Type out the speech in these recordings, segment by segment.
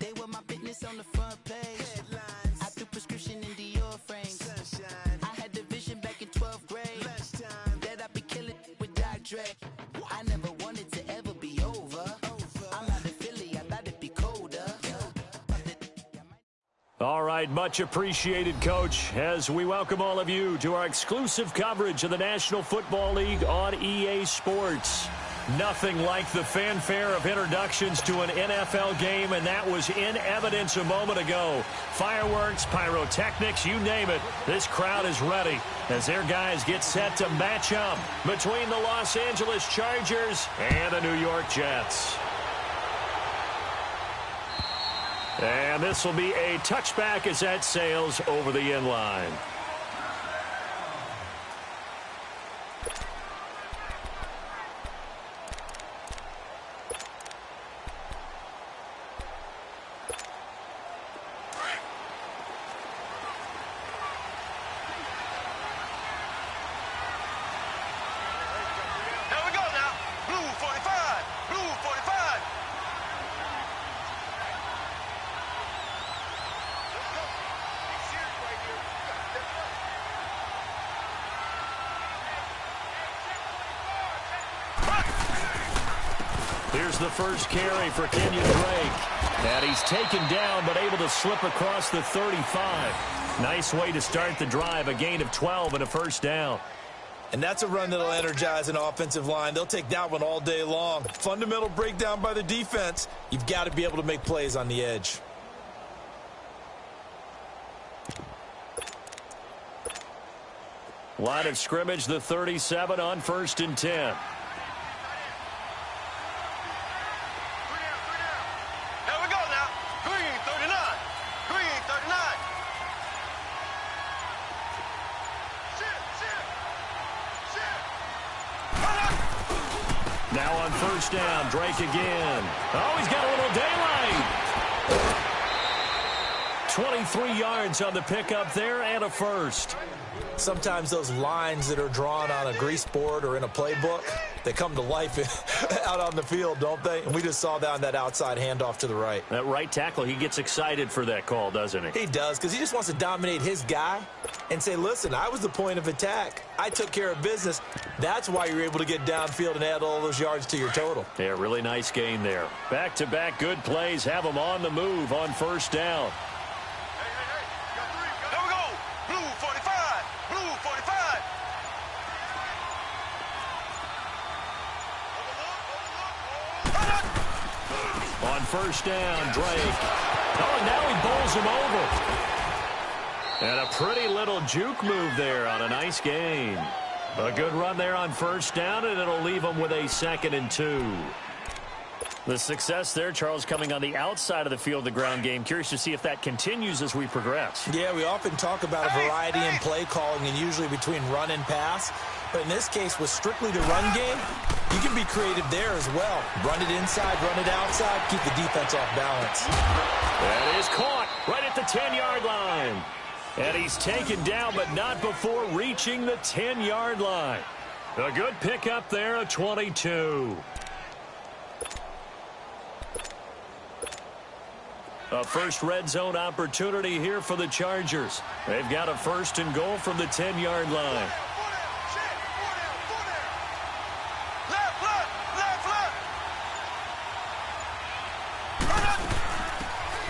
They were my business on the front page. Headlines. I threw prescription in Dior frames. Sunshine. I had the vision back in 12th grade. Lunchtime. That I'd be killing with Dr. Dre. I never wanted to ever be over. I'm out of Philly, I thought it'd be colder. All right, much appreciated, Coach, as we welcome all of you to our exclusive coverage of the National Football League on EA Sports. Nothing like the fanfare of introductions to an NFL game, and that was in evidence a moment ago. Fireworks, pyrotechnics, you name it. This crowd is ready as their guys get set to match up between the Los Angeles Chargers and the New York Jets. And this will be a touchback as that sails over the end line. Here's the first carry for Kenyon Drake. And he's taken down but able to slip across the 35. Nice way to start the drive, a gain of 12 and a first down. And that's a run that'll energize an offensive line. They'll take that one all day long. Fundamental breakdown by the defense. You've got to be able to make plays on the edge. Line of scrimmage, the 37 on 1st and 10. Now on 1st down, Drake again. Oh, he's got a little daylight. 23 yards on the pickup there and a first. Sometimes those lines that are drawn on a grease board or in a playbook, they come to life out on the field, don't they? And we just saw that on that outside handoff to the right. That right tackle, he gets excited for that call, doesn't he? He does, because he just wants to dominate his guy and say, listen, I was the point of attack. I took care of business. That's why you're able to get downfield and add all those yards to your total. Yeah, really nice gain there. Back-to-back good plays have them on the move on 1st down. On 1st down, Drake. Oh, and now he bowls him over. And a pretty little juke move there on a nice gain. A good run there on 1st down, and it'll leave him with a 2nd and 2. The success there, Charles, coming on the outside of the field, the ground game. Curious to see if that continues as we progress. Yeah, we often talk about a variety in play calling and usually between run and pass. But in this case, with strictly the run game, you can be creative there as well. Run it inside, run it outside, keep the defense off balance. That is caught right at the 10-yard line. And he's taken down, but not before reaching the 10-yard line. A good pickup there, a 22. A first red zone opportunity here for the Chargers. They've got a 1st and goal from the 10-yard line.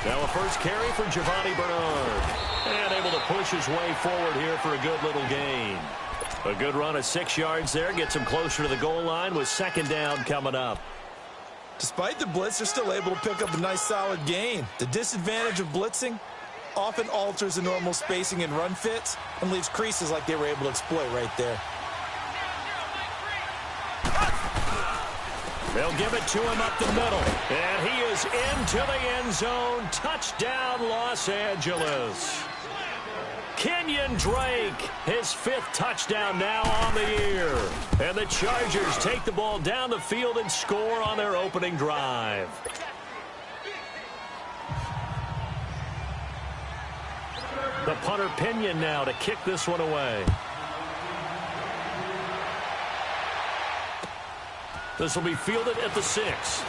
Now a first carry for Giovanni Bernard. And able to push his way forward here for a good little gain. A good run of 6 yards there. Gets him closer to the goal line with 2nd down coming up. Despite the blitz, they're still able to pick up a nice solid gain. The disadvantage of blitzing often alters the normal spacing and run fits and leaves creases like they were able to exploit right there. They'll give it to him up the middle. And he is into the end zone. Touchdown, Los Angeles. Kenyon Drake, his 5th touchdown now on the year. And the Chargers take the ball down the field and score on their opening drive. The punter Pinion now to kick this one away. This will be fielded at the 6.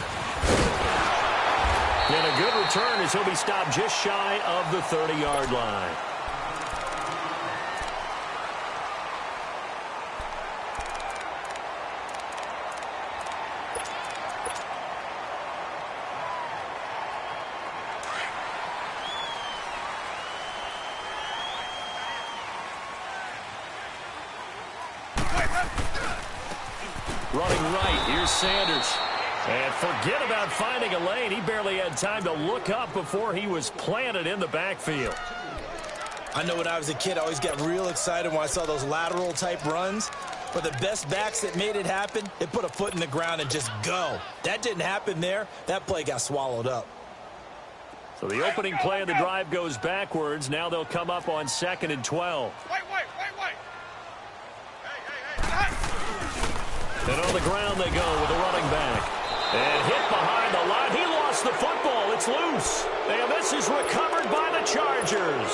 And a good return as he'll be stopped just shy of the 30-yard line. Running right, here's Sanders. And forget about finding a lane. He barely had time to look up before he was planted in the backfield. I know when I was a kid, I always got real excited when I saw those lateral-type runs. But the best backs that made it happen, they put a foot in the ground and just go. That didn't happen there. That play got swallowed up. So the opening play of the drive goes backwards. Now they'll come up on 2nd and 12. Wait. And on the ground they go with a running back. And hit behind the line. He lost the football. It's loose. And this is recovered by the Chargers.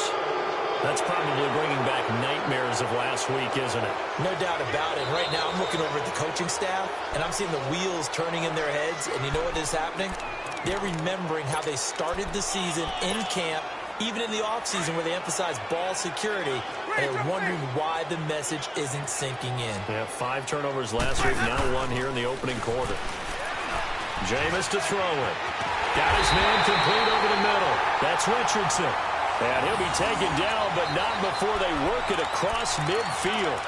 That's probably bringing back nightmares of last week, isn't it? No doubt about it. Right now I'm looking over at the coaching staff, and I'm seeing the wheels turning in their heads. And you know what is happening? They're remembering how they started the season in camp, even in the offseason where they emphasized ball security, and they're wondering why the message isn't sinking in. Yeah, 5 turnovers last week, now 1 here in the opening quarter. Jameis to throw it. Got his man complete over the middle. That's Richardson. And he'll be taken down, but not before they work it across midfield.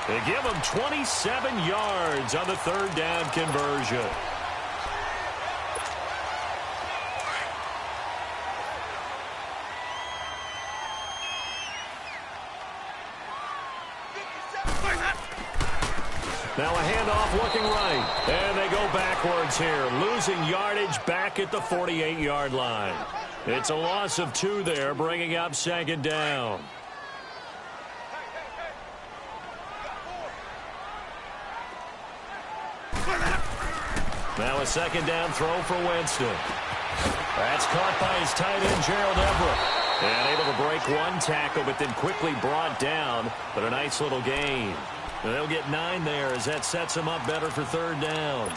They give him 27 yards on the 3rd down conversion. Now a handoff looking right. And they go backwards here. Losing yardage back at the 48-yard line. It's a loss of 2 there, bringing up 2nd down. Now a 2nd down throw for Winston. That's caught by his tight end, Gerald Everett. And able to break 1 tackle, but then quickly brought down. But a nice little gain. And they'll get 9 there as that sets them up better for 3rd down.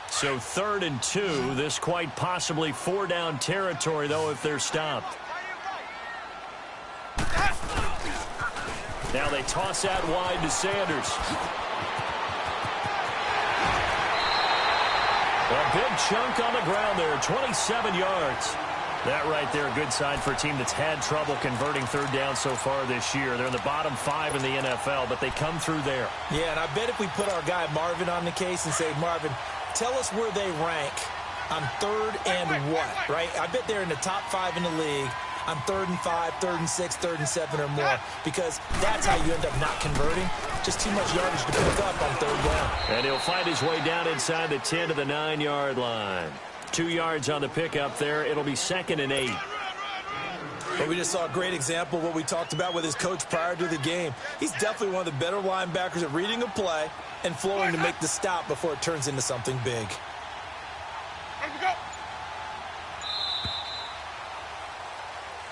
So 3rd and 2. This quite possibly 4-down territory, though, if they're stopped. Now they toss out wide to Sanders. A big chunk on the ground there, 27 yards. That right there, a good sign for a team that's had trouble converting 3rd down so far this year. They're in the bottom 5 in the NFL, but they come through there. Yeah, and I bet if we put our guy Marvin on the case and say, Marvin, tell us where they rank on 3rd and what, right? I bet they're in the top 5 in the league on 3rd and 5, 3rd and 6, 3rd and 7 or more, because that's how you end up not converting. Just too much yardage to pick up on 3rd down. And he'll find his way down inside the 10 to the 9-yard line. 2 yards on the pickup there. It'll be 2nd and 8. But we just saw a great example of what we talked about with his coach prior to the game. He's definitely one of the better linebackers at reading a play and flowing to make the stop before it turns into something big.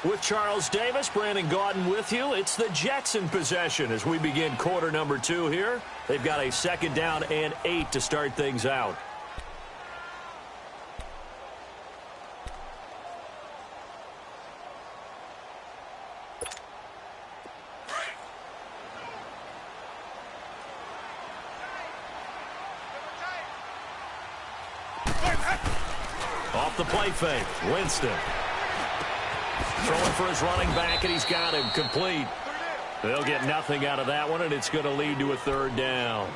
With Charles Davis, Brandon Gaudin with you. It's the Jets in possession as we begin quarter number 2 here. They've got a 2nd down and 8 to start things out. Off the play fake, Winston. Throwing for his running back, and he's got him complete. They'll get nothing out of that one, and it's going to lead to a 3rd down.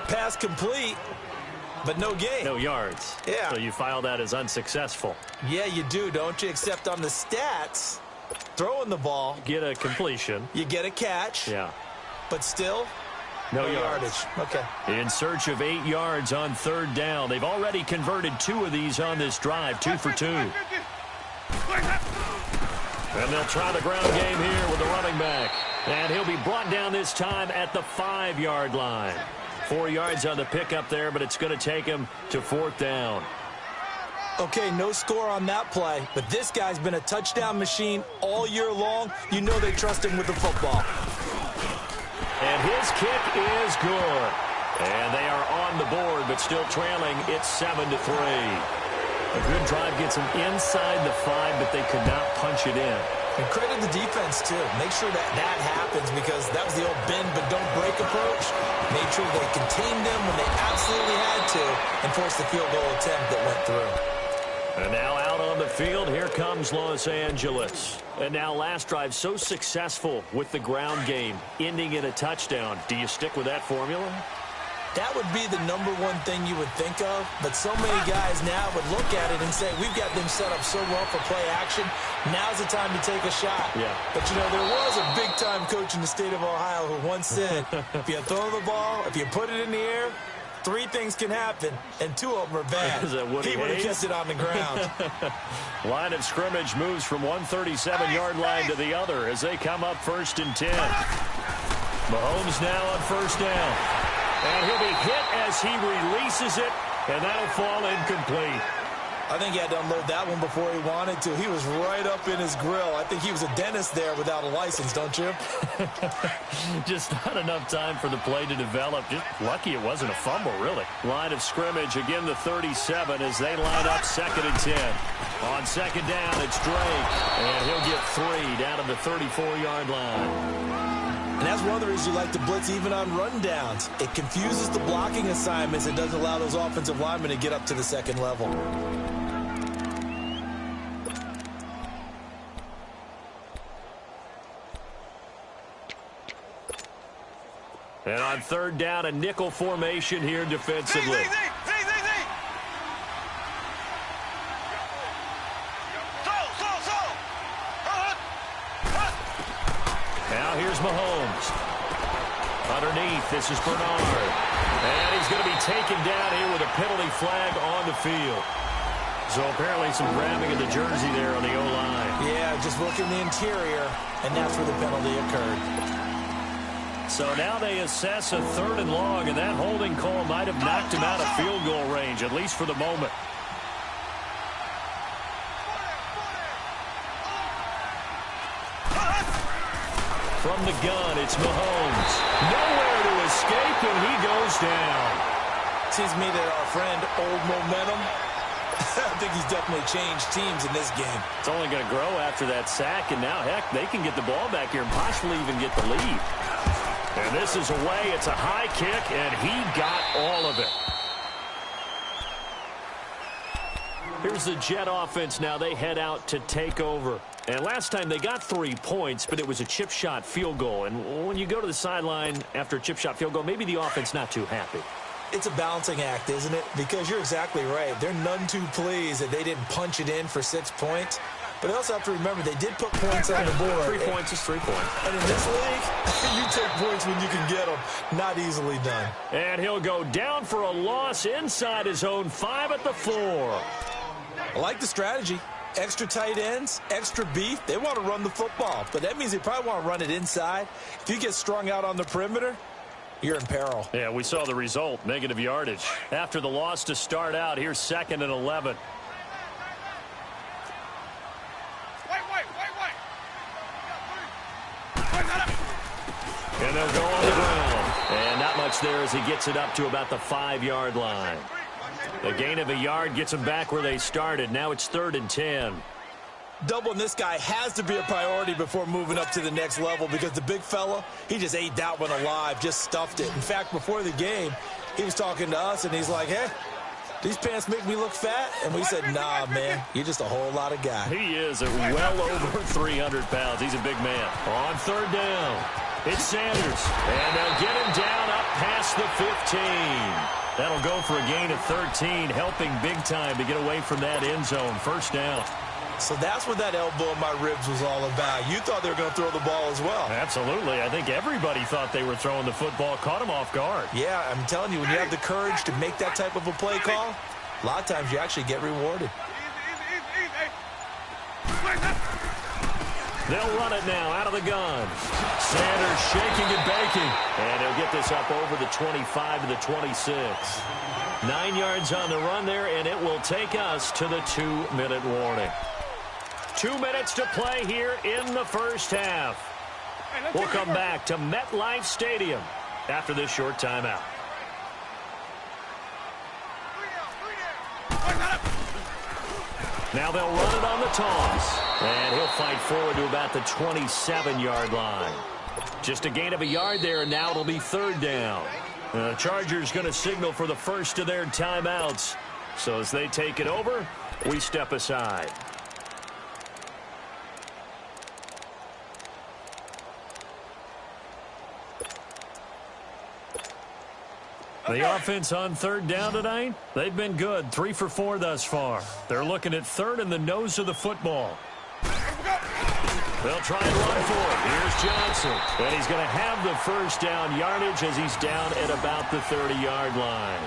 Pass complete, but no gain. No yards. Yeah. So you file that as unsuccessful. Yeah, you do, don't you? Except on the stats, throwing the ball. Get a completion. You get a catch. Yeah. But still, no yardage. Okay. In search of 8 yards on 3rd down. They've already converted 2 of these on this drive, 2 for 2. And they'll try the ground game here with the running back. And he'll be brought down this time at the 5-yard line. 4 yards on the pickup there, but it's going to take him to 4th down. Okay, no score on that play, but this guy's been a touchdown machine all year long. You know they trust him with the football. And his kick is good. And they are on the board, but still trailing. It's 7-3. A good drive gets them inside the 5, but they could not punch it in. And credit the defense, too. Make sure that happens because that was the old bend but don't break approach. Made sure they contained them when they absolutely had to and forced the field goal attempt that went through. And now out on the field, here comes Los Angeles. And now last drive so successful with the ground game, ending in a touchdown. Do you stick with that formula? That would be the number one thing you would think of, but so many guys now would look at it and say, we've got them set up so well for play action, now's the time to take a shot. Yeah. But, you know, there was a big-time coach in the state of Ohio who once said, if you throw the ball, if you put it in the air, 3 things can happen, and 2 of them are bad. He would have kept it on the ground. Line of scrimmage moves from one 37-yard line to the other as they come up 1st and 10. Mahomes now on 1st down. And he'll be hit as he releases it, and that'll fall incomplete. I think he had to unload that one before he wanted to. He was right up in his grill. I think he was a dentist there without a license, don't you? Just not enough time for the play to develop. Just lucky it wasn't a fumble, really. Line of scrimmage, again the 37 as they line up 2nd and 10. On 2nd down, it's Drake, and he'll get 3 down to the 34-yard line. And that's one of the reasons you like to blitz even on rundowns. It confuses the blocking assignments. It doesn't allow those offensive linemen to get up to the 2nd level. And on 3rd down, a nickel formation here defensively. Now here's Mahomes. Underneath, this is Bernard. And he's going to be taken down here with a penalty flag on the field. So apparently some grabbing of the jersey there on the O-line. Yeah, just look in the interior, and that's where the penalty occurred. So now they assess a 3rd and long, and that holding call might have knocked him out of field goal range, at least for the moment. From the gun, it's Mahomes. Nowhere to escape, and he goes down. Seems to me that our friend, Old Momentum, I think he's definitely changed teams in this game. It's only going to grow after that sack, and now, heck, they can get the ball back here and possibly even get the lead. And this is away. It's a high kick, and he got all of it. Here's the Jet offense now. They head out to take over. And last time they got 3 points, but it was a chip shot field goal. And when you go to the sideline after a chip shot field goal, maybe the offense not too happy. It's a balancing act, isn't it? Because you're exactly right. They're none too pleased that they didn't punch it in for 6 points. But they also have to remember they did put points on the board. 3 points is 3 points. And in this league, you take points when you can get them. Not easily done. And he'll go down for a loss inside his own 5 at the 4. I like the strategy. Extra tight ends, extra beef. They want to run the football, but that means they probably want to run it inside. If you get strung out on the perimeter, you're in peril. Yeah, we saw the result, negative yardage. After the loss to start out, here's 2nd and 11. And they'll go on the ground. And not much there as he gets it up to about the 5-yard line. The gain of a yard gets them back where they started. Now it's 3rd and 10. Doubling this guy has to be a priority before moving up to the next level because the big fella, he just ate that one alive, just stuffed it. In fact, before the game, he was talking to us, and he's like, hey, these pants make me look fat? And we said, nah, man, you're just a whole lot of guy. He is at well over 300 pounds. He's a big man. On 3rd down, it's Sanders. And they'll get him down up past the 15. That'll go for a gain of 13, helping big time to get away from that end zone. 1st down. So that's what that elbow in my ribs was all about. You thought they were going to throw the ball as well. Absolutely. I think everybody thought they were throwing the football, caught him off guard. Yeah, I'm telling you, when you have the courage to make that type of a play call, a lot of times you actually get rewarded. They'll run it now out of the gun. Sanders shaking and baking. And he'll get this up over the 25 to the 26. 9 yards on the run there, and it will take us to the 2-minute warning. 2 minutes to play here in the first half. We'll come back to MetLife Stadium after this short timeout. Now they'll run it on the toss. And he'll fight forward to about the 27-yard line. Just a gain of a yard there, and now it'll be 3rd down. The Chargers going to signal for the first of their timeouts. So as they take it over, we step aside. The offense on 3rd down tonight, they've been good. 3 for 4 thus far. They're looking at 3rd and the nose of the football. They'll try and run for it. Here's Johnson. And he's going to have the first down yardage as he's down at about the 30-yard line.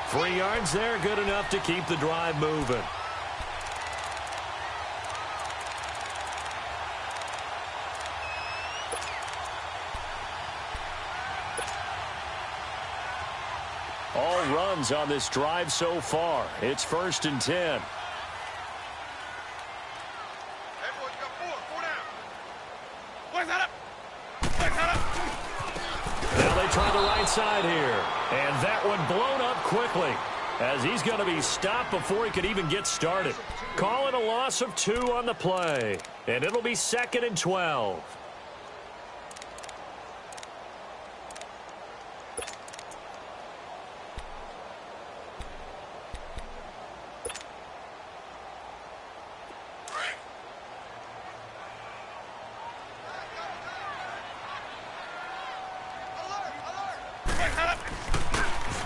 3 yards there, good enough to keep the drive moving. All runs on this drive so far. It's 1st and 10. Now they try the right side here. And that one blown up quickly as he's going to be stopped before he could even get started. Call it a loss of 2 on the play. And it'll be 2nd and 12.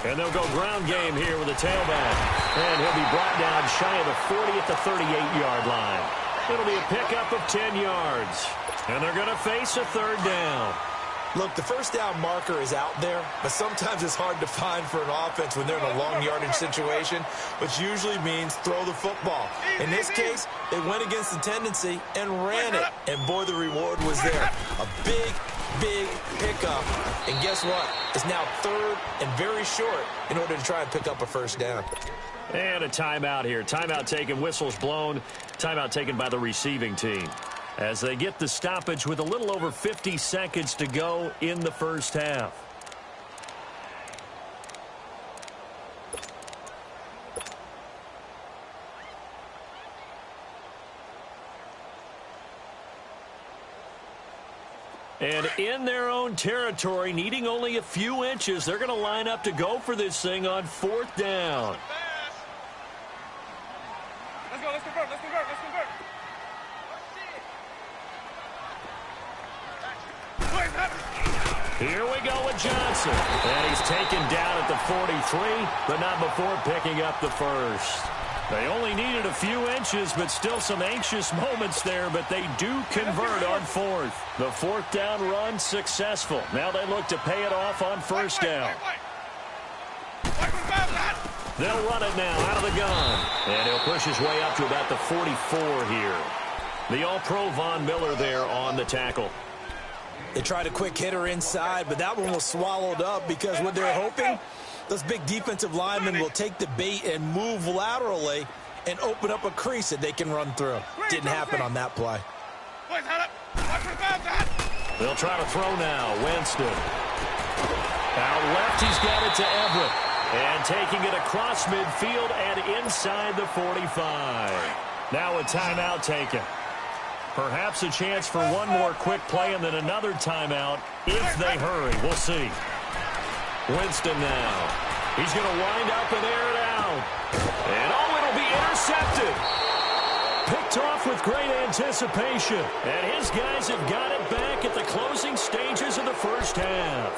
And they'll go ground game here with a tailback. And he'll be brought down shy of the 40 at the 38-yard line. It'll be a pickup of 10 yards. And they're going to face a 3rd down. Look, the first down marker is out there, but sometimes it's hard to find for an offense when they're in a long yardage situation, which usually means throw the football. In this case, they went against the tendency and ran it. And boy, the reward was there. A big pickup. And guess what? It's now 3rd and very short in order to try and pick up a first down. And a timeout here. Timeout taken, whistles blown. Timeout taken by the receiving team. As they get the stoppage with a little over 50 seconds to go in the first half. And in their own territory, needing only a few inches, they're going to line up to go for this thing on 4th down. Let's go, let's convert, let's convert, let's convert. Here we go with Johnson. And he's taken down at the 43, but not before picking up the first. They only needed a few inches, but still some anxious moments there, but they do convert on 4th. The 4th down run successful. Now they look to pay it off on 1st down. They'll run it now out of the gun. And he'll push his way up to about the 44 here. The All-Pro Von Miller there on the tackle. They tried a quick hitter inside, but that one was swallowed up because what they're hoping, those big defensive linemen will take the bait and move laterally and open up a crease that they can run through. Didn't happen on that play. They'll try to throw now. Winston. Out left, he's got it to Everett. And taking it across midfield and inside the 45. Now a timeout taken. Perhaps a chance for one more quick play and then another timeout if they hurry. We'll see. Winston now. He's going to wind up and air it out. And oh, it'll be intercepted. Picked off with great anticipation. And his guys have got it back at the closing stages of the first half.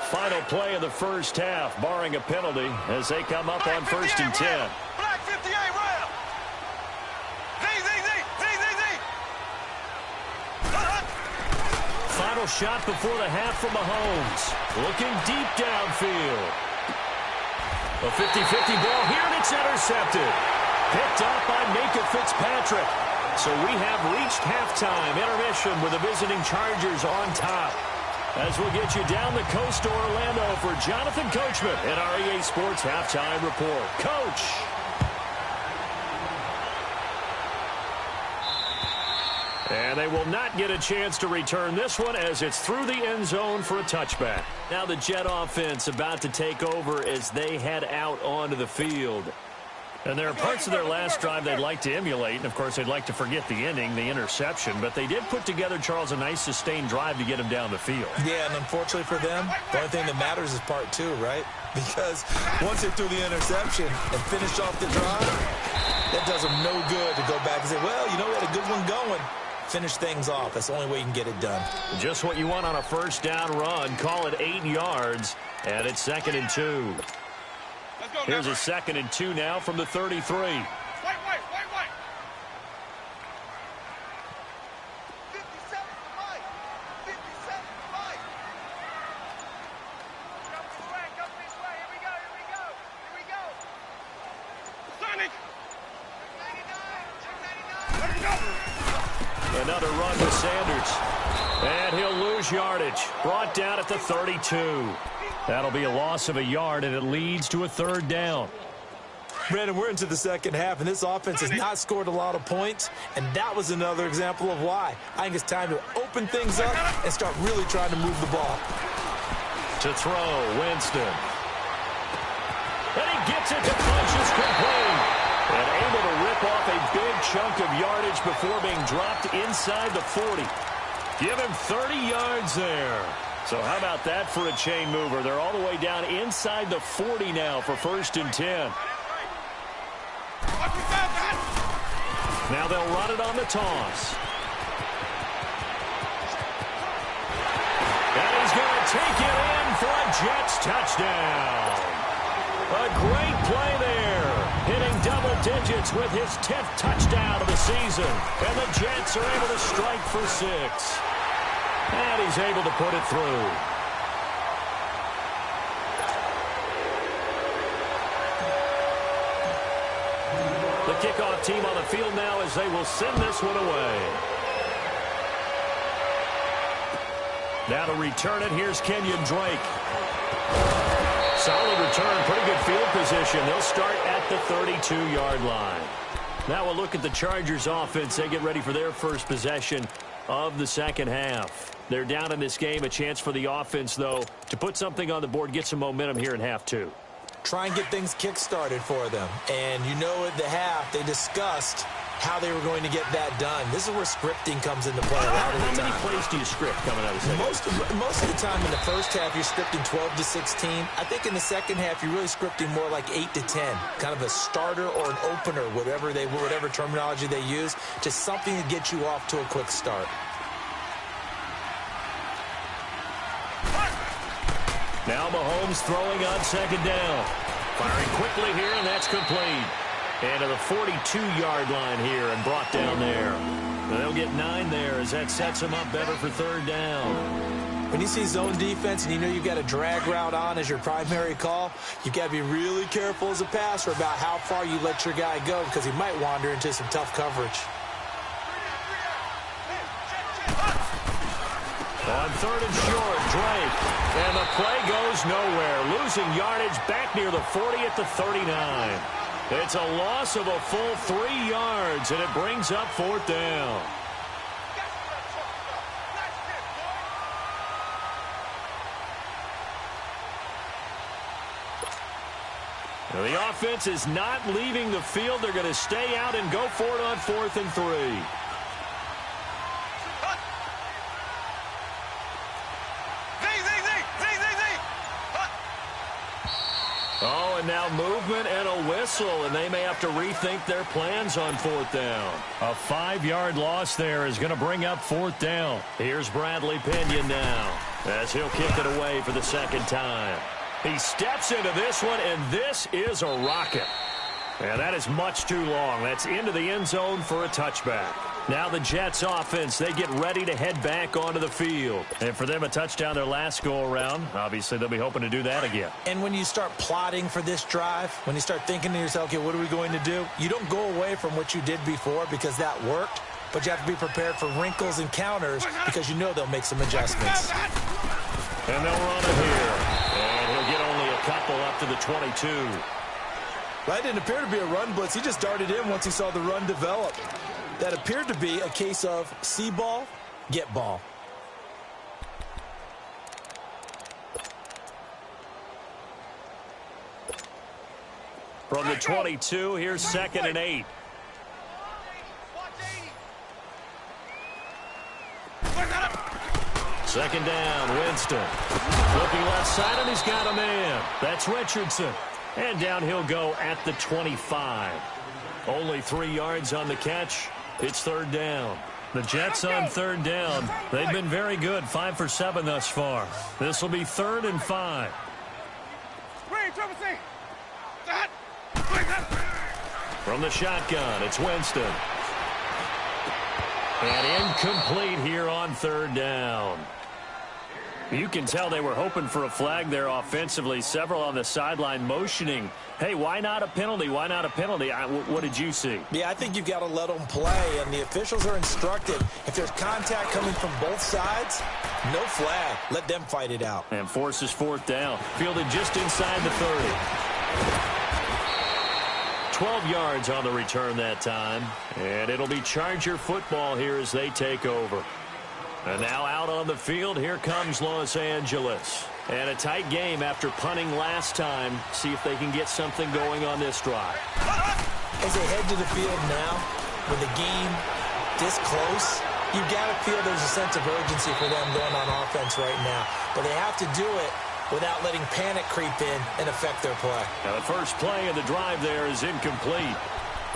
Final play of the first half, barring a penalty, as they come up on 1st and 10. Black 58 round. Final shot before the half from Mahomes. Looking deep downfield. A 50-50 ball here, and it's intercepted. Picked up by Minkah Fitzpatrick. So we have reached halftime intermission with the visiting Chargers on top. As we'll get you down the coast to Orlando for Jonathan Coachman at our EA Sports Halftime Report. Coach. And they will not get a chance to return this one as it's through the end zone for a touchback. Now the Jet offense about to take over as they head out onto the field. And there are parts of their last drive they'd like to emulate. And, of course, they'd like to forget the ending, the interception. But they did put together, Charles, a nice sustained drive to get him down the field. Yeah, and unfortunately for them, the only thing that matters is part two, right? Because once they threw the interception and finished off the drive, that does them no good to go back and say, well, you know, we had a good one going. Finish things off. That's the only way you can get it done. Just what you want on a first down run. Call it 8 yards, and it's 2nd and 2. Here's a 2nd and 2 now from the 33. Wait. 57 for Mike. 57 for Mike. Come this way. Here we go. Sonic. 99. Another run with Sanders. And he'll lose yardage. Brought down at the 32. That'll be a loss of a yard, and it leads to a 3rd down. Brandon, we're into the second half, and this offense has not scored a lot of points, and that was another example of why. I think it's time to open things up and start really trying to move the ball. To throw, Winston. And he gets it to Funchess complete. And able to rip off a big chunk of yardage before being dropped inside the 40. Give him 30 yards there. So how about that for a chain mover? They're all the way down inside the 40 now for 1st and 10. Now they'll run it on the toss. And he's going to take it in for a Jets touchdown. A great play there. Hitting double digits with his 10th touchdown of the season. And the Jets are able to strike for 6. And he's able to put it through. The kickoff team on the field now as they will send this one away. Now to return it, here's Kenyon Drake. Solid return, pretty good field position. They'll start at the 32-yard line. Now we'll look at the Chargers offense. They get ready for their first possession of the second half. They're down in this game. A chance for the offense, though, to put something on the board, get some momentum here in half 2. Try and get things kick-started for them. And you know at the half, they discussed how they were going to get that done. This is where scripting comes into play a lot of the time. How many plays do you script coming out of the second? Most of the time in the first half, you're scripting 12 to 16. I think in the second half, you're really scripting more like 8 to 10. Kind of a starter or an opener, whatever terminology they use, just something to get you off to a quick start. Now Mahomes throwing on second down. Firing quickly here, and that's complete. And to the 42-yard line here and brought down there. And they'll get 9 there as that sets them up better for 3rd down. When you see zone defense and you know you've got a drag route on as your primary call, you've got to be really careful as a passer about how far you let your guy go because he might wander into some tough coverage. On 3rd and short, Drake. And the play goes nowhere. Losing yardage back near the 40 at the 39. It's a loss of a full 3 yards, and it brings up 4th down. Now the offense is not leaving the field. They're going to stay out and go for it on 4th and 3. Oh, and now movement and a whistle, and they may have to rethink their plans on 4th down. A 5-yard loss there is going to bring up 4th down. Here's Bradley Pinion now as he'll kick it away for the 2nd time. He steps into this one, and this is a rocket. And that is much too long. That's into the end zone for a touchback. Now the Jets offense, they get ready to head back onto the field. And for them, a touchdown their last go-around. Obviously, they'll be hoping to do that again. And when you start plotting for this drive, when you start thinking to yourself, okay, what are we going to do? You don't go away from what you did before because that worked, but you have to be prepared for wrinkles and counters because you know they'll make some adjustments. And they'll run it here. And he'll get only a couple up to the 22. That didn't appear to be a run blitz. He just darted in once he saw the run develop. That appeared to be a case of see ball, get ball. From the 22, here's 2nd and 8. Second down, Winston. Looking left side, and he's got a man. That's Richardson. And down he'll go at the 25. Only 3 yards on the catch. It's 3rd down. The Jets on 3rd down. They've been very good, 5 for 7 thus far. This will be 3rd and 5. From the shotgun, it's Winston. And incomplete here on 3rd down. You can tell they were hoping for a flag there offensively. Several on the sideline motioning, hey, why not a penalty? Why not a penalty? What did you see? Yeah, I think you've got to let them play, and the officials are instructed. If there's contact coming from both sides, no flag. Let them fight it out. And forces 4th down. Fielded just inside the 30. 12 yards on the return that time. And it'll be Charger football here as they take over. And now out on the field, here comes Los Angeles. And a tight game after punting last time. See if they can get something going on this drive. As they head to the field now, with the game this close, you've got to feel there's a sense of urgency for them going on offense right now. But they have to do it without letting panic creep in and affect their play. Now the first play of the drive there is incomplete.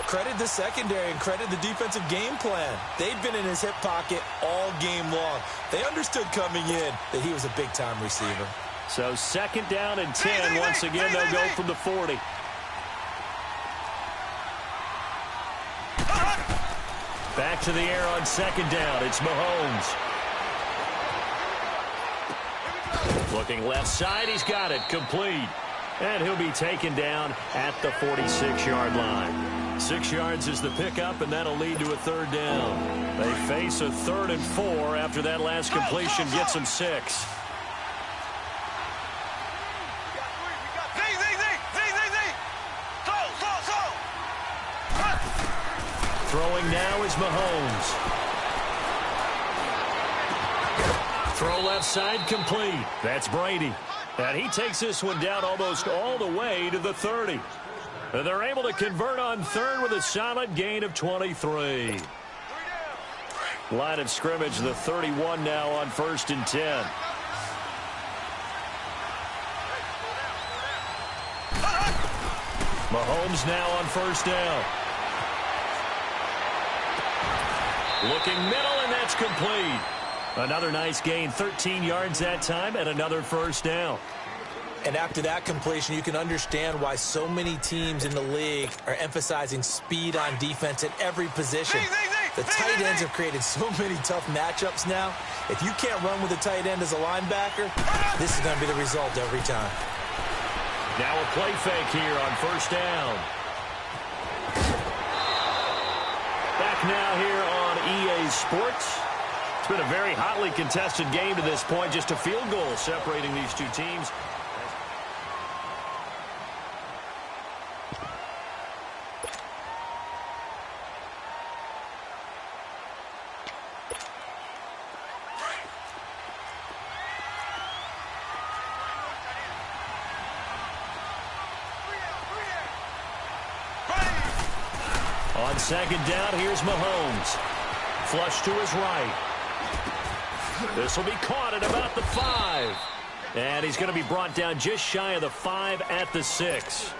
Credit the secondary and credit the defensive game plan. They've been in his hip pocket all game long. They understood coming in that he was a big-time receiver. So 2nd down and 10. Once again, they'll go from the 40. Back to the air on 2nd down. It's Mahomes. Looking left side. He's got it. Complete. And he'll be taken down at the 46-yard line. 6 yards is the pickup, and that'll lead to a 3rd down. They face a 3rd and 4 after that last completion gets them 6. Throwing now is Mahomes. Throw left side complete. That's Brady. And he takes this one down almost all the way to the 30. And they're able to convert on 3rd with a solid gain of 23. Line of scrimmage, the 31 now on 1st and 10. Mahomes now on 1st down. Looking middle, and that's complete. Another nice gain, 13 yards that time, and another 1st down. And after that completion, you can understand why so many teams in the league are emphasizing speed on defense at every position. The tight ends have created so many tough matchups now. If you can't run with a tight end as a linebacker, this is going to be the result every time. Now a play fake here on 1st down. Back now here on EA Sports. It's been a very hotly contested game to this point. Just a field goal separating these two teams. On 2nd down, here's Mahomes. Flush to his right. This will be caught at about the 5. And he's going to be brought down just shy of the 5 at the 6.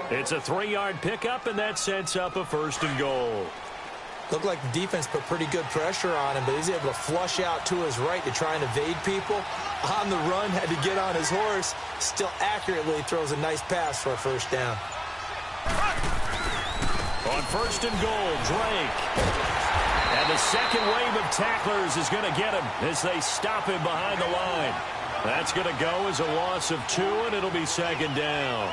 It's a 3-yard pickup, and that sets up a 1st and goal. Looked like the defense put pretty good pressure on him, but he's able to flush out to his right to try and evade people. On the run, had to get on his horse. Still accurately throws a nice pass for a 1st down. On 1st and goal, Drake. And the second wave of tacklers is going to get him as they stop him behind the line. That's going to go as a loss of 2, and it'll be 2nd down.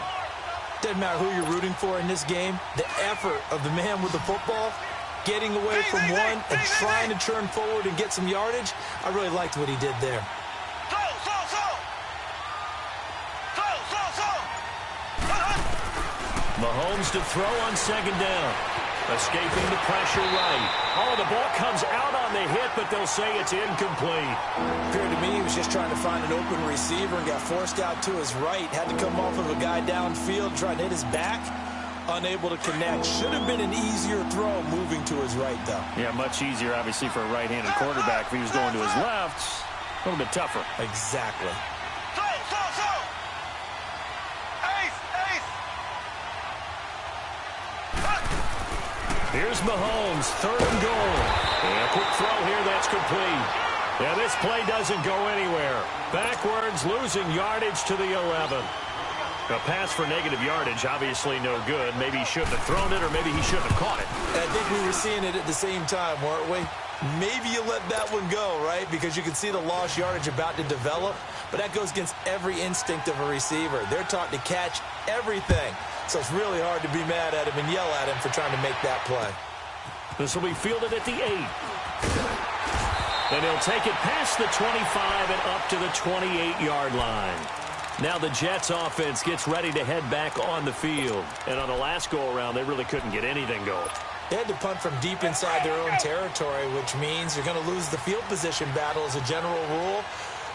Doesn't matter who you're rooting for in this game. The effort of the man with the football, getting away from one and trying to turn forward and get some yardage, I really liked what he did there. Mahomes to throw on second down. Escaping the pressure right. Oh, the ball comes out on the hit, but they'll say it's incomplete. Appeared to me he was just trying to find an open receiver and got forced out to his right. Had to come off of a guy downfield, trying to hit his back. Unable to connect. Should have been an easier throw moving to his right, though. Yeah, much easier, obviously, for a right-handed quarterback. If he was going to his left, a little bit tougher. Exactly. Here's Mahomes, third and goal. And a quick throw here, that's complete. Yeah, this play doesn't go anywhere. Backwards, losing yardage to the 11. A pass for negative yardage, obviously no good. Maybe he shouldn't have thrown it, or maybe he shouldn't have caught it. I think we were seeing it at the same time, weren't we? Maybe you let that one go, right? Because you can see the lost yardage about to develop. But that goes against every instinct of a receiver. They're taught to catch everything. So it's really hard to be mad at him and yell at him for trying to make that play. This will be fielded at the 8. And he'll take it past the 25 and up to the 28-yard line. Now the Jets offense gets ready to head back on the field. And on the last go-around, they really couldn't get anything going. They had to punt from deep inside their own territory, which means you're going to lose the field position battle as a general rule.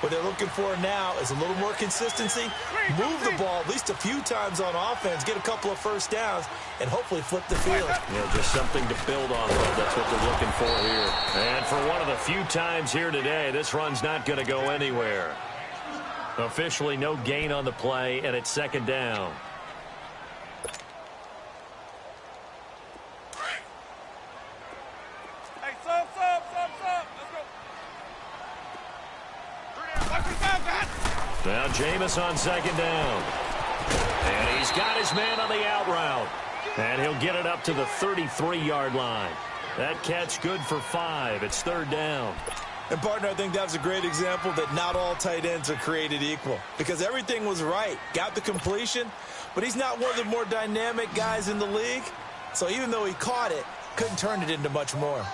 What they're looking for now is a little more consistency, move the ball at least a few times on offense, get a couple of first downs, and hopefully flip the field. Yeah, just something to build off of. That's what they're looking for here. And for one of the few times here today, this run's not going to go anywhere. Officially no gain on the play, and it's second down. Hey, sub. Let's go. Now Jameis on second down. And he's got his man on the out route. And he'll get it up to the 33-yard line. That catch good for 5. It's third down. And, partner, I think that was a great example that not all tight ends are created equal. Because everything was right. Got the completion, but he's not one of the more dynamic guys in the league. So even though he caught it, couldn't turn it into much more.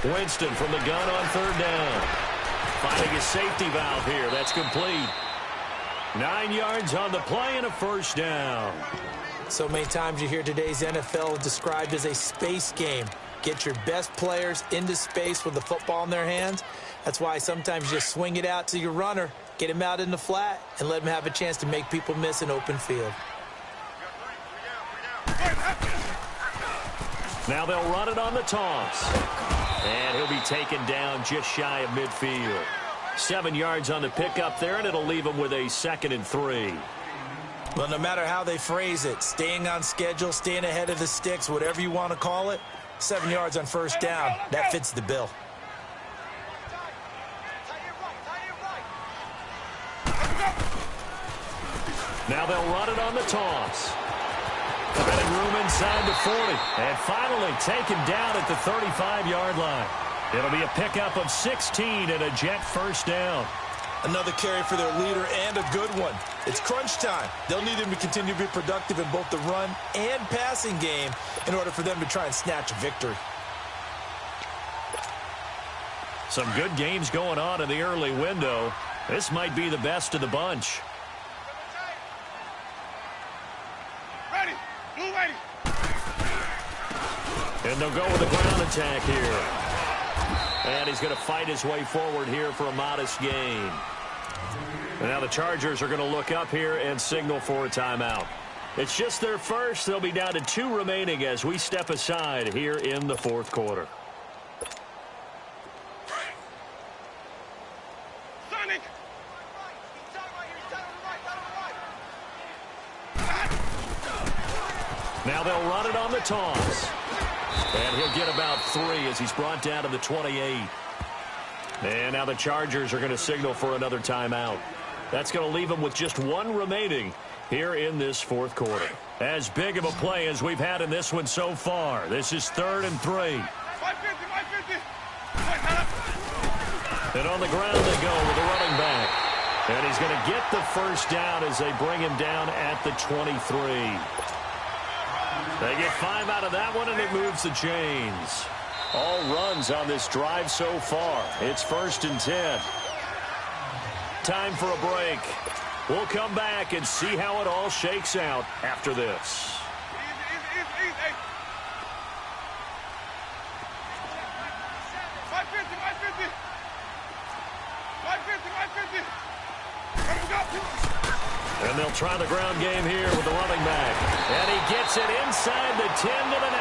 Winston from the gun on third down. Finding a safety valve here. That's complete. 9 yards on the play and a first down. So many times you hear today's NFL described as a space game. Get your best players into space with the football in their hands. That's why sometimes you just swing it out to your runner, get him out in the flat, and let him have a chance to make people miss an open field. Now they'll run it on the toss. And he'll be taken down just shy of midfield. 7 yards on the pickup there, and it'll leave him with a 2nd and 3. Well, no matter how they phrase it, staying on schedule, staying ahead of the sticks, whatever you want to call it, 7 yards on first down, that fits the bill. Now they'll run it on the toss. Finding room inside the 40. And finally taken down at the 35-yard line. It'll be a pickup of 16 and a Jet first down. Another carry for their leader and a good one. It's crunch time. They'll need him to continue to be productive in both the run and passing game in order for them to try and snatch a victory. Some good games going on in the early window. This might be the best of the bunch. Ready. Blue ready. And they'll go with a ground attack here. And he's going to fight his way forward here for a modest gain. And now the Chargers are going to look up here and signal for a timeout. It's just their first. They'll be down to 2 remaining as we step aside here in the fourth quarter. Sonic. Now they'll run it on the toss. And he'll get about 3 as he's brought down to the 28. And now the Chargers are going to signal for another timeout. That's going to leave them with just 1 remaining here in this fourth quarter. As big of a play as we've had in this one so far. This is 3rd and 3. 550. And on the ground they go with a running back. And he's going to get the first down as they bring him down at the 23. They get 5 out of that one, and it moves the chains. All runs on this drive so far. It's 1st and 10. Time for a break. We'll come back and see how it all shakes out after this. Easy. 550. 550. And they'll try the ground game here with the running back. And he gets it inside the 10 to the 9.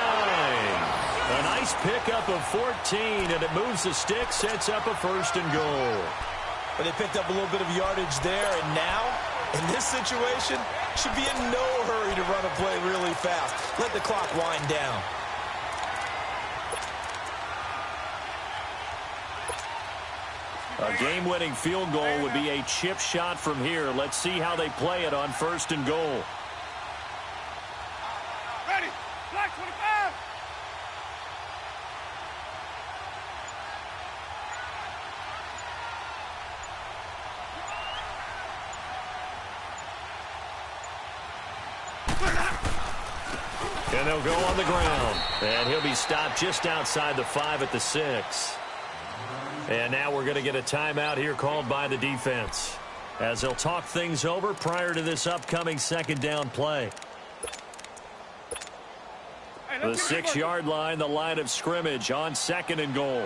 A nice pickup of 14, and it moves the stick, sets up a 1st and goal. But they picked up a little bit of yardage there, and now, in this situation, should be in no hurry to run a play really fast. Let the clock wind down. A game-winning field goal would be a chip shot from here. Let's see how they play it on 1st and goal. Ready. Black 25. And they'll go on the ground. And he'll be stopped just outside the 5 at the 6. And now we're going to get a timeout here called by the defense, as they'll talk things over prior to this upcoming 2nd down play. The 6-yard line, the line of scrimmage on 2nd and goal.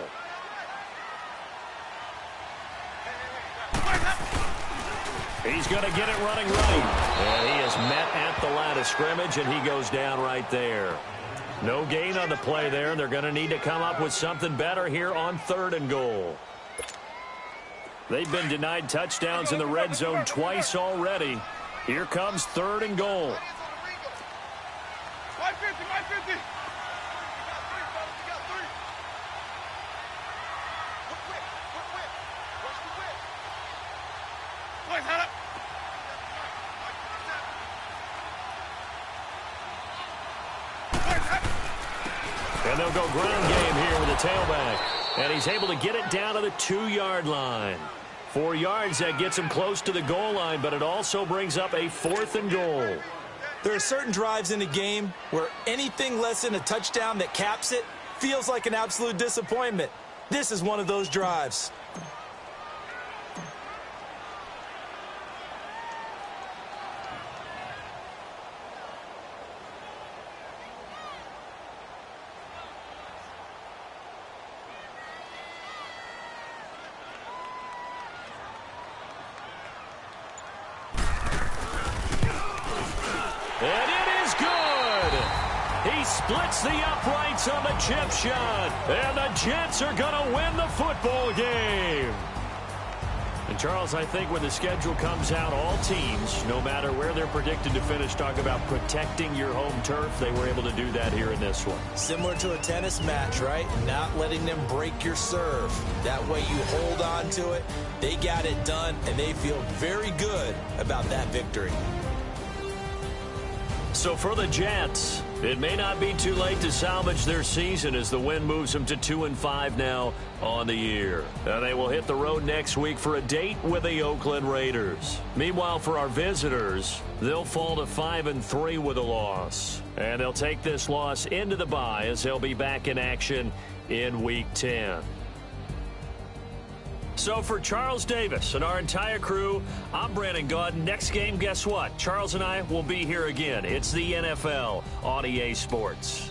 He's going to get it running right. And he is met at the line of scrimmage, and he goes down right there. No gain on the play there. They're going to need to come up with something better here on 3rd and goal. They've been denied touchdowns in the red zone twice already. Here comes 3rd and goal. 550. And they'll go ground game here with the tailback. And he's able to get it down to the 2-yard line. 4 yards, that gets him close to the goal line, but it also brings up a 4th and goal. There are certain drives in the game where anything less than a touchdown that caps it feels like an absolute disappointment. This is one of those drives. And it is good. He splits the uprights on the chip shot. And the Jets are going to win the football game. And, Charles, I think when the schedule comes out, all teams, no matter where they're predicted to finish, talk about protecting your home turf. They were able to do that here in this one. Similar to a tennis match, right? Not letting them break your serve. That way you hold on to it. They got it done, and they feel very good about that victory. So for the Jets, it may not be too late to salvage their season as the win moves them to 2-5 now on the year. And they will hit the road next week for a date with the Oakland Raiders. Meanwhile, for our visitors, they'll fall to 5-3 with a loss. And they'll take this loss into the bye as they'll be back in action in Week 10. So for Charles Davis and our entire crew, I'm Brandon Gaudin. Next game, guess what? Charles and I will be here again. It's the NFL on EA Sports.